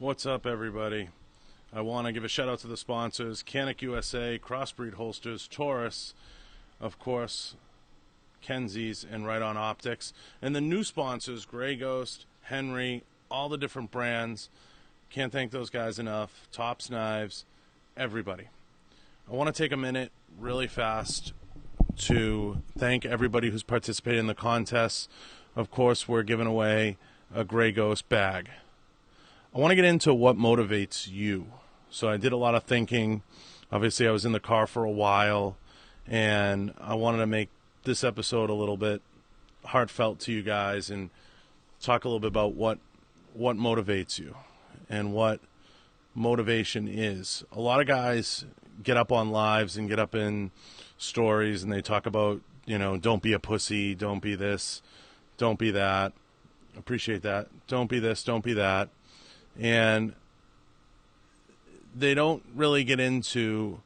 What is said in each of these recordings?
What's up, everybody? I want to give a shout out to the sponsors: Kenzies USA, Crossbreed Holsters, Taurus, of course, Kenzies, and Riton Optics, and the new sponsors: Grey Ghost, Henry, all the different brands. Can't thank those guys enough. Tops Knives, everybody. I want to take a minute really fast to thank everybody who's participated in the contests. Of course, we're giving away a Grey Ghost bag. I want to get into what motivates you. So I did a lot of thinking. Obviously, I was in the car for a while, and I wanted to make this episode a little bit heartfelt to you guys and talk a little bit about what motivates you and what motivation is. A lot of guys get up on lives and get up in stories, and they talk about, don't be a pussy, don't be this, don't be that. Appreciate that. Don't be this, don't be that. And they don't really get into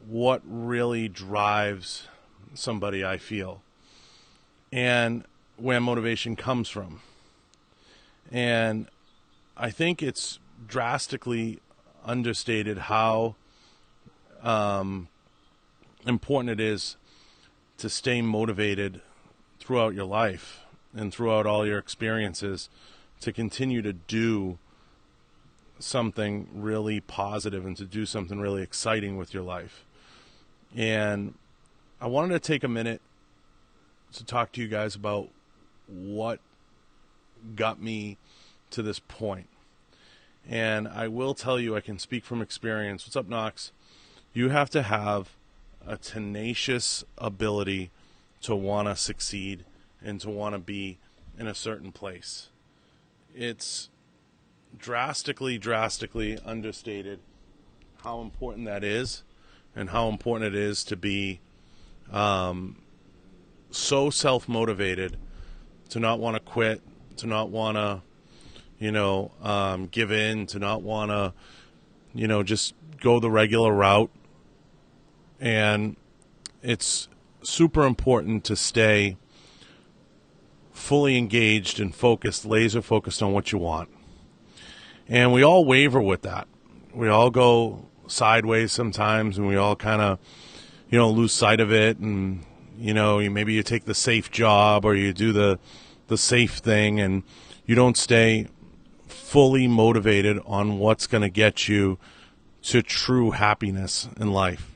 what really drives somebody, I feel, and where motivation comes from. And I think it's drastically understated how important it is to stay motivated throughout your life and throughout all your experiences, to continue to do something really positive and to do something really exciting with your life. And I wanted to take a minute to talk to you guys about what got me to this point. And I will tell you, I can speak from experience. What's up, Knox? You have to have a tenacious ability to want to succeed and to want to be in a certain place. It's drastically understated how important that is, and how important it is to be so self-motivated, to not want to quit, to not want to, give in, to not want to, just go the regular route. And it's super important to stay fully engaged and focused, laser focused on what you want. And we all waver with that. We all go sideways sometimes, and we all kind of, lose sight of it. And, maybe you take the safe job, or you do the safe thing, and you don't stay fully motivated on what's going to get you to true happiness in life.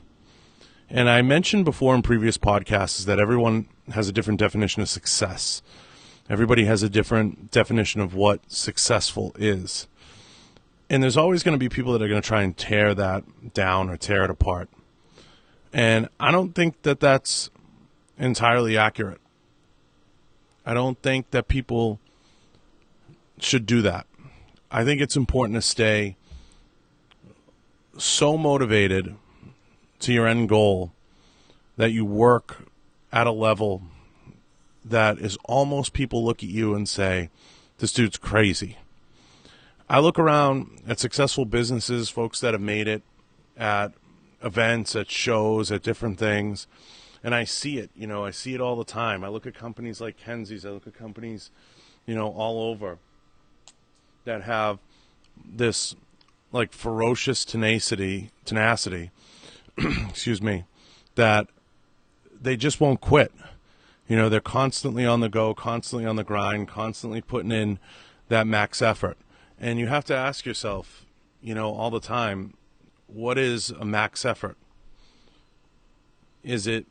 And I mentioned before in previous podcasts that everyone has a different definition of success. Everybody has a different definition of what successful is. And there's always going to be people that are going to try and tear that down or tear it apart. And I don't think that that's entirely accurate. I don't think that people should do that. I think it's important to stay so motivated to your end goal that you work at a level that is almost, people look at you and say, this dude's crazy. I look around at successful businesses, folks that have made it at events, at shows, at different things, and I see it. I see it all the time. I look at companies like Kenzies. I look at companies, all over that have this like ferocious tenacity, excuse me, that they just won't quit. They're constantly on the go, constantly on the grind, constantly putting in that max effort. And you have to ask yourself, all the time, what is a max effort? Is it,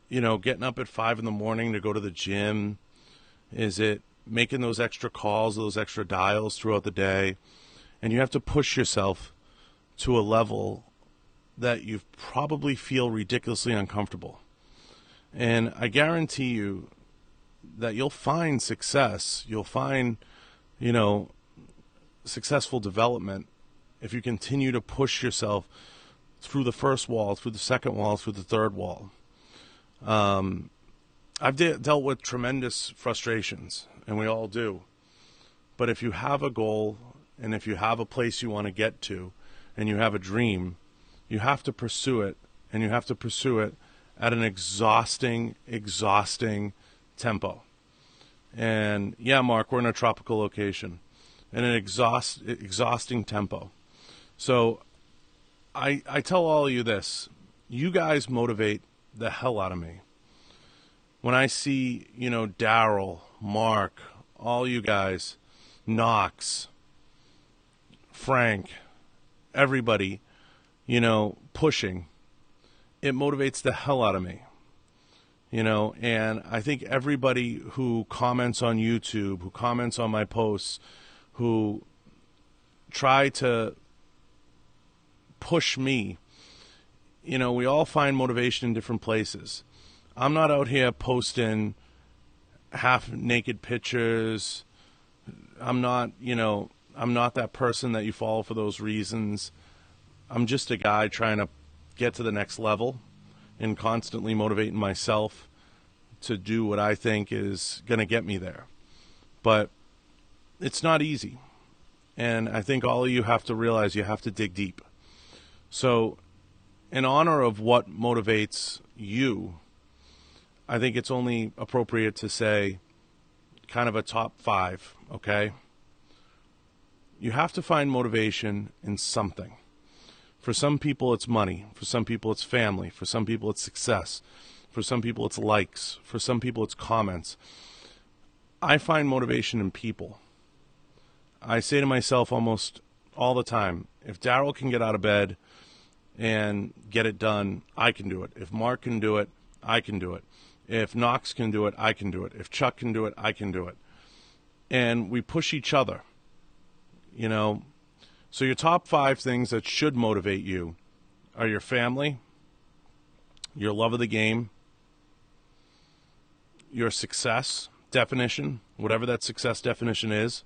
getting up at 5 a.m. to go to the gym? Is it making those extra calls, those extra dials throughout the day? And you have to push yourself to a level that you probably feel ridiculously uncomfortable. And I guarantee you that you'll find success. You'll find, successful development if you continue to push yourself through the first wall, through the second wall, through the third wall. I've dealt with tremendous frustrations, and we all do. But if you have a goal, and if you have a place you want to get to, and you have a dream, you have to pursue it, and you have to pursue it at an exhausting tempo. And yeah, Mark, we're in a tropical location. and an exhausting tempo. So I tell all of you this. You guys motivate the hell out of me. When I see, Daryl, Mark, all you guys, Knox, Frank, everybody, pushing, it motivates the hell out of me. And I think everybody who comments on YouTube, who comments on my posts, who try to push me, we all find motivation in different places. I'm not out here posting half-naked pictures. I'm not that person that you follow for those reasons. I'm just a guy trying to get to the next level and constantly motivating myself to do what I think is going to get me there. But it's not easy. And I think all of you have to realize you have to dig deep. So in honor of what motivates you, I think it's only appropriate to say kind of a top 5, okay? You have to find motivation in something. For some people, it's money. For some people, it's family. For some people, it's success. For some people, it's likes. For some people, it's comments. I find motivation in people. I say to myself almost all the time, if Daryl can get out of bed and get it done, I can do it. If Mark can do it, I can do it. If Knox can do it, I can do it. If Chuck can do it, I can do it. And we push each other, So your top 5 things that should motivate you are your family, your love of the game, your success definition, whatever that success definition is,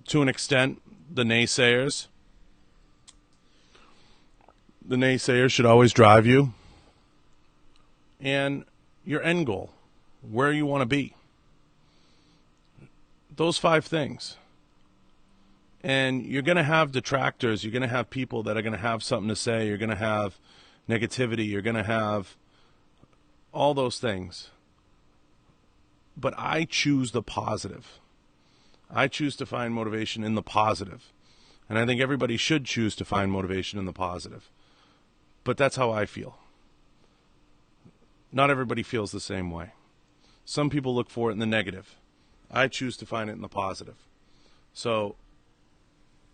to an extent, the naysayers. The naysayers should always drive you. And your end goal, where you want to be. Those 5 things. And you're going to have detractors. You're going to have people that are going to have something to say. You're going to have negativity. You're going to have all those things. But I choose the positive. I choose to find motivation in the positive. And I think everybody should choose to find motivation in the positive. But that's how I feel. Not everybody feels the same way. Some people look for it in the negative. I choose to find it in the positive. So,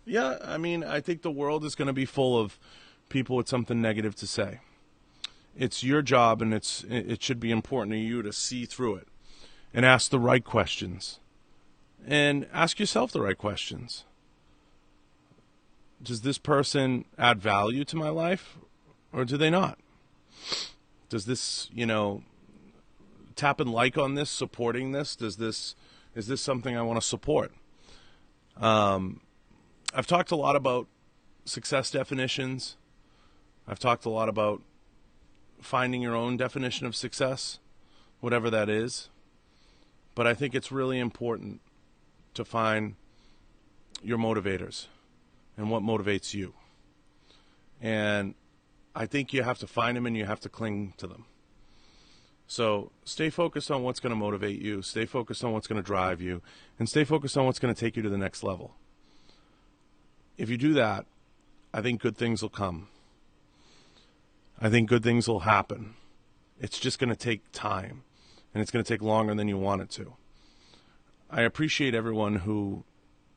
yeah, I think the world is going to be full of people with something negative to say. It's your job, and it should be important to you to see through it and ask the right questions. And ask yourself the right questions. Does this person add value to my life, or do they not? Does this, tap and like on this, supporting this? Is this something I want to support? I've talked a lot about success definitions. I've talked a lot about finding your own definition of success, whatever that is. But I think it's really important to find your motivators and what motivates you. And I think you have to find them and you have to cling to them. So stay focused on what's going to motivate you. Stay focused on what's going to drive you. And stay focused on what's going to take you to the next level. If you do that, I think good things will come. I think good things will happen. It's just going to take time. And it's going to take longer than you want it to. I appreciate everyone who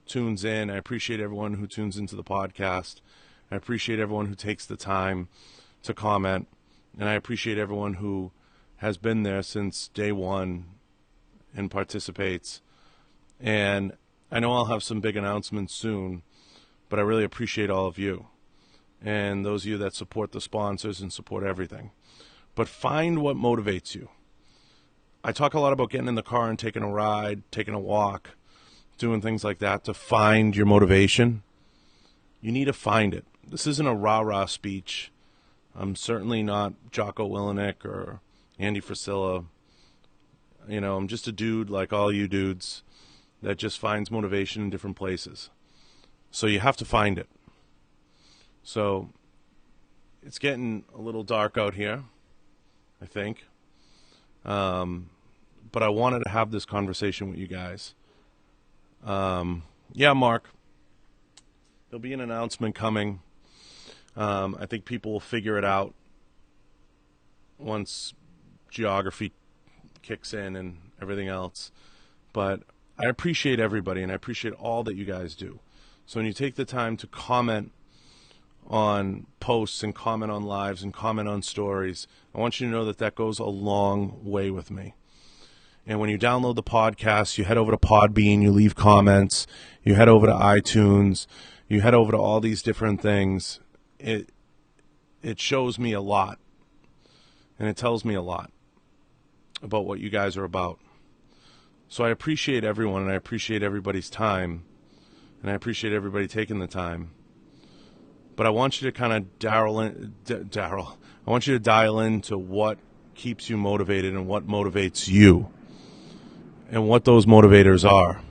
tunes in. I appreciate everyone who tunes into the podcast. I appreciate everyone who takes the time to comment. And I appreciate everyone who has been there since day one and participates. And I know I'll have some big announcements soon, but I really appreciate all of you and those of you that support the sponsors and support everything. But find what motivates you. I talk a lot about getting in the car and taking a ride, taking a walk, doing things like that to find your motivation. You need to find it. This isn't a rah-rah speech. I'm certainly not Jocko Willenick or Andy Frisella. I'm just a dude like all you dudes that just finds motivation in different places. So you have to find it. So it's getting a little dark out here, I think. But I wanted to have this conversation with you guys. Yeah, Mark, there'll be an announcement coming. I think people will figure it out once geography kicks in and everything else. But I appreciate everybody, and I appreciate all that you guys do. So when you take the time to comment on posts and comment on lives and comment on stories, I want you to know that that goes a long way with me. And when you download the podcast, you head over to Podbean, you leave comments, you head over to iTunes, you head over to all these different things. It shows me a lot, and it tells me a lot about what you guys are about. So I appreciate everyone, and I appreciate everybody's time, and I appreciate everybody taking the time. But I want you to kind of I want you to dial into what keeps you motivated and what motivates you and what those motivators are.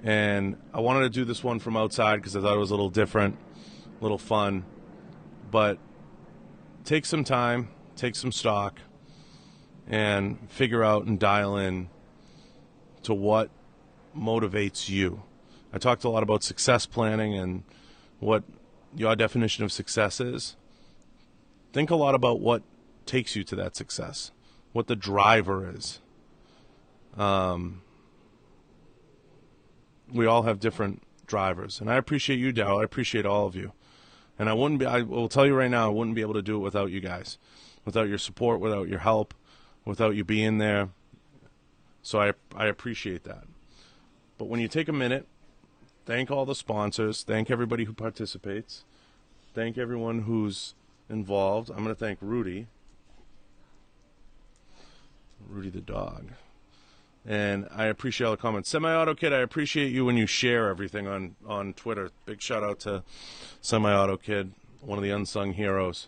And I wanted to do this one from outside because I thought it was a little different, a little fun. But take some time, take some stock, and figure out and dial in to what motivates you. I talked a lot about success planning and what your definition of success is. Think a lot about what takes you to that success, what the driver is. We all have different drivers, and I appreciate you, Darryl. I appreciate all of you. And I will tell you right now, I wouldn't be able to do it without you guys, without your support, without your help, without you being there. So I appreciate that. But when you take a minute, thank all the sponsors, thank everybody who participates, thank everyone who's involved. I'm going to thank Rudy the dog. And I appreciate all the comments. Semi-Auto Kid, I appreciate you when you share everything on Twitter. Big shout out to Semi-Auto Kid, one of the unsung heroes.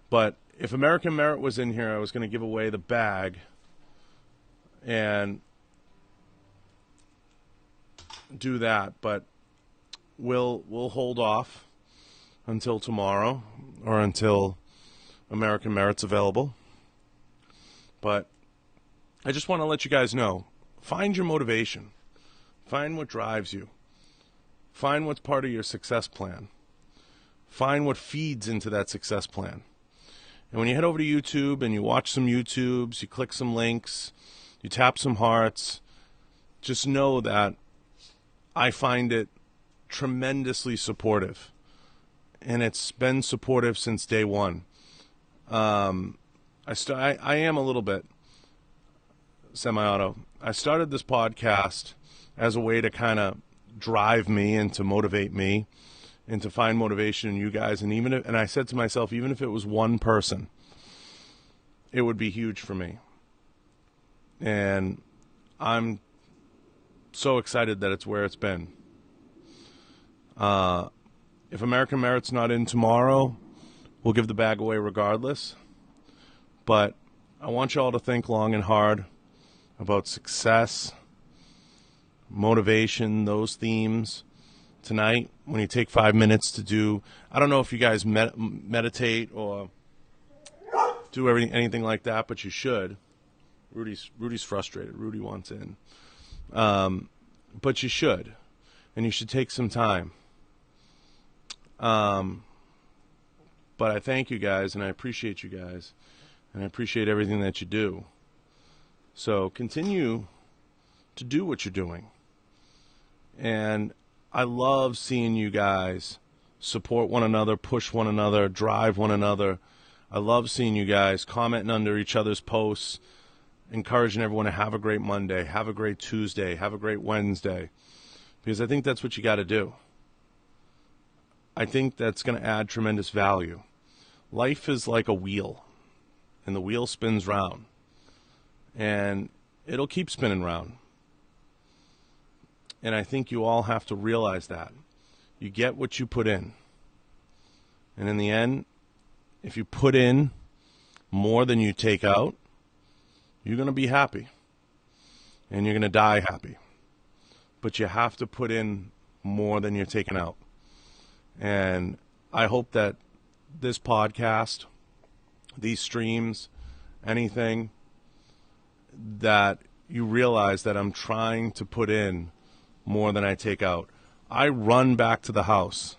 But if American Merit was in here, I was going to give away the bag and do that. But we'll hold off until tomorrow or until American Merit's available. But I just want to let you guys know, find your motivation. Find what drives you. Find what's part of your success plan. Find what feeds into that success plan. And when you head over to YouTube and you watch some YouTubes, you click some links, you tap some hearts, just know that I find it tremendously supportive. And it's been supportive since day one. I am a little bit Semi-Auto. I started this podcast as a way to kind of drive me and to motivate me and to find motivation in you guys. And I said to myself, even if it was one person, it would be huge for me. And I'm so excited that it's where it's been. If American Merit's not in tomorrow, we'll give the bag away regardless. But I want you all to think long and hard about success, motivation, those themes tonight. When you take 5 minutes to do, I don't know if you guys meditate or do anything like that, but you should. Rudy's frustrated. Rudy wants in. But you should. And you should take some time. But I thank you guys, and I appreciate you guys, and I appreciate everything that you do. So continue to do what you're doing. And I love seeing you guys support one another, push one another, drive one another. I love seeing you guys commenting under each other's posts, encouraging everyone to have a great Monday, have a great Tuesday, have a great Wednesday. Because I think that's what you got to do. I think that's going to add tremendous value. Life is like a wheel, and the wheel spins round. And it'll keep spinning round. And I think you all have to realize that. You get what you put in. And in the end, if you put in more than you take out, you're going to be happy. And you're going to die happy. But you have to put in more than you're taking out. And I hope that this podcast, these streams, anything, that you realize that I'm trying to put in more than I take out. I run back to the house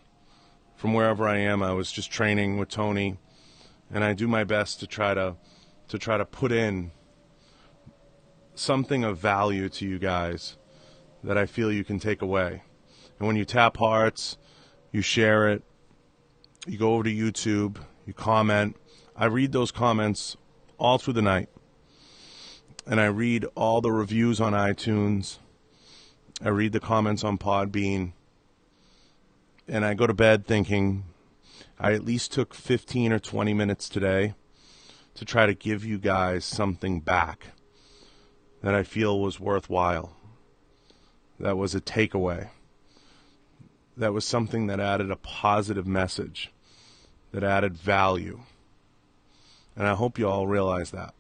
from wherever I am. I was just training with Tony, and I do my best to try to put in something of value to you guys that I feel you can take away. And when you tap hearts, you share it, you go over to YouTube, you comment. I read those comments all through the night. And I read all the reviews on iTunes. I read the comments on Podbean. And I go to bed thinking I at least took 15 or 20 minutes today to try to give you guys something back that I feel was worthwhile. That was a takeaway. That was something that added a positive message, that added value. And I hope you all realize that.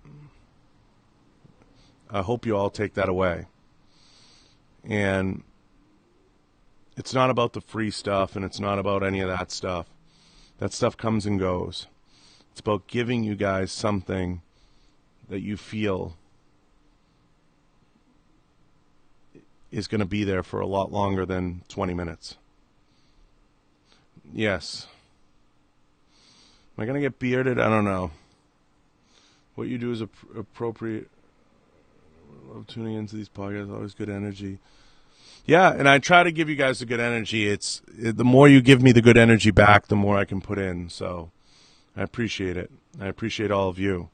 I hope you all take that away. And it's not about the free stuff, and it's not about any of that stuff. That stuff comes and goes. It's about giving you guys something that you feel is going to be there for a lot longer than 20 minutes. Yes. Am I going to get bearded? I don't know. What you do is appropriate. I love tuning into these podcasts. Always good energy. Yeah, and I try to give you guys the good energy. The more you give me the good energy back, the more I can put in. So I appreciate it. I appreciate all of you.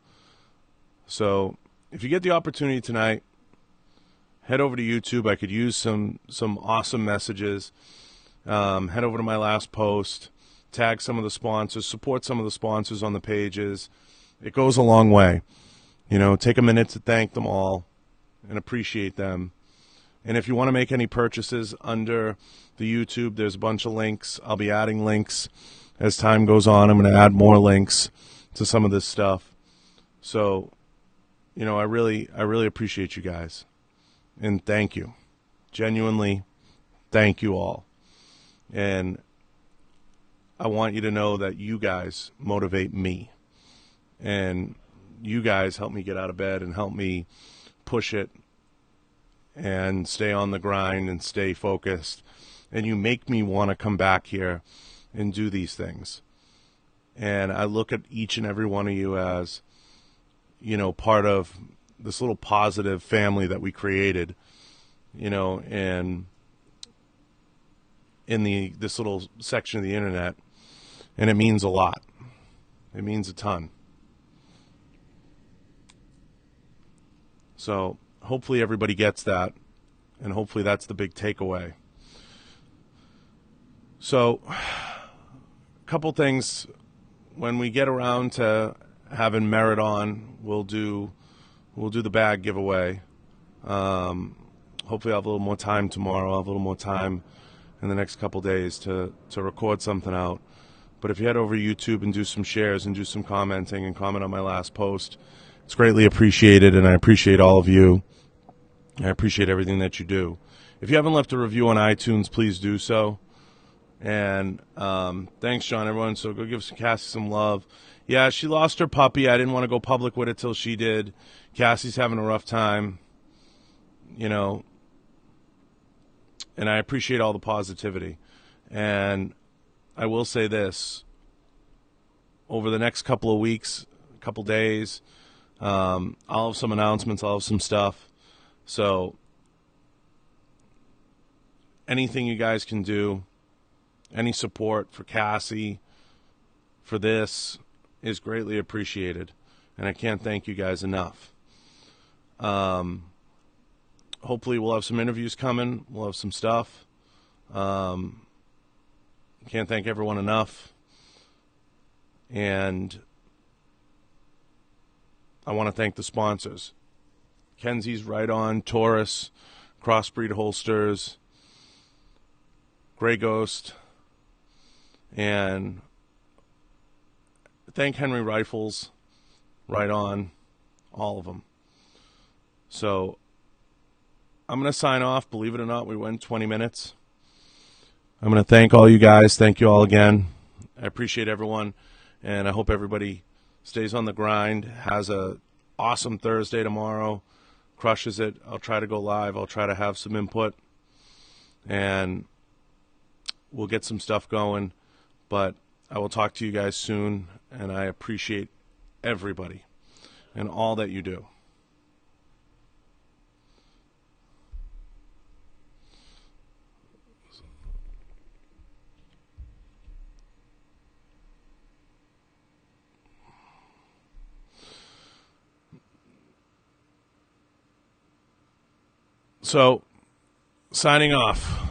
So if you get the opportunity tonight, head over to YouTube. I could use some awesome messages. Head over to my last post. Tag some of the sponsors. Support some of the sponsors on the pages. It goes a long way. Take a minute to thank them all and appreciate them. And if you want to make any purchases under the YouTube, there's a bunch of links. I'll be adding links as time goes on. I'm going to add more links to some of this stuff. So, I really appreciate you guys. And thank you. Genuinely, thank you all. And I want you to know that you guys motivate me. And you guys help me get out of bed and help me push it and stay on the grind and stay focused. And you make me want to come back here and do these things. And I look at each and every one of you as, part of this little positive family that we created, and in this little section of the internet. And it means a lot. It means a ton. So hopefully everybody gets that, and hopefully that's the big takeaway. So a couple things. When we get around to having Merit on, we'll do the bag giveaway. Hopefully I'll have a little more time tomorrow. I'll have a little more time in the next couple days to record something out. But if you head over to YouTube and do some shares and do some commenting and comment on my last post, it's greatly appreciated, and I appreciate all of you. I appreciate everything that you do. If you haven't left a review on iTunes, please do so. And thanks, John, everyone. So go give Cassie some love. Yeah, she lost her puppy. I didn't want to go public with it till she did. Cassie's having a rough time, and I appreciate all the positivity. And I will say this. Over the next couple of weeks, couple days, I'll have some announcements. I'll have some stuff. So anything you guys can do, any support for Cassie, for this, is greatly appreciated. And I can't thank you guys enough. Hopefully we'll have some interviews coming. We'll have some stuff. Can't thank everyone enough. And I want to thank the sponsors. Kenzies, Riton, Taurus, Crossbreed Holsters, Grey Ghost, and thank Henry Rifles, Riton, all of them. So I'm going to sign off. Believe it or not, we went 20 minutes. I'm going to thank all you guys. Thank you all again. I appreciate everyone, and I hope everybody stays on the grind, has a awesome Thursday tomorrow, crushes it. I'll try to go live. I'll try to have some input. and we'll get some stuff going. But I will talk to you guys soon, and I appreciate everybody and all that you do. So, signing off.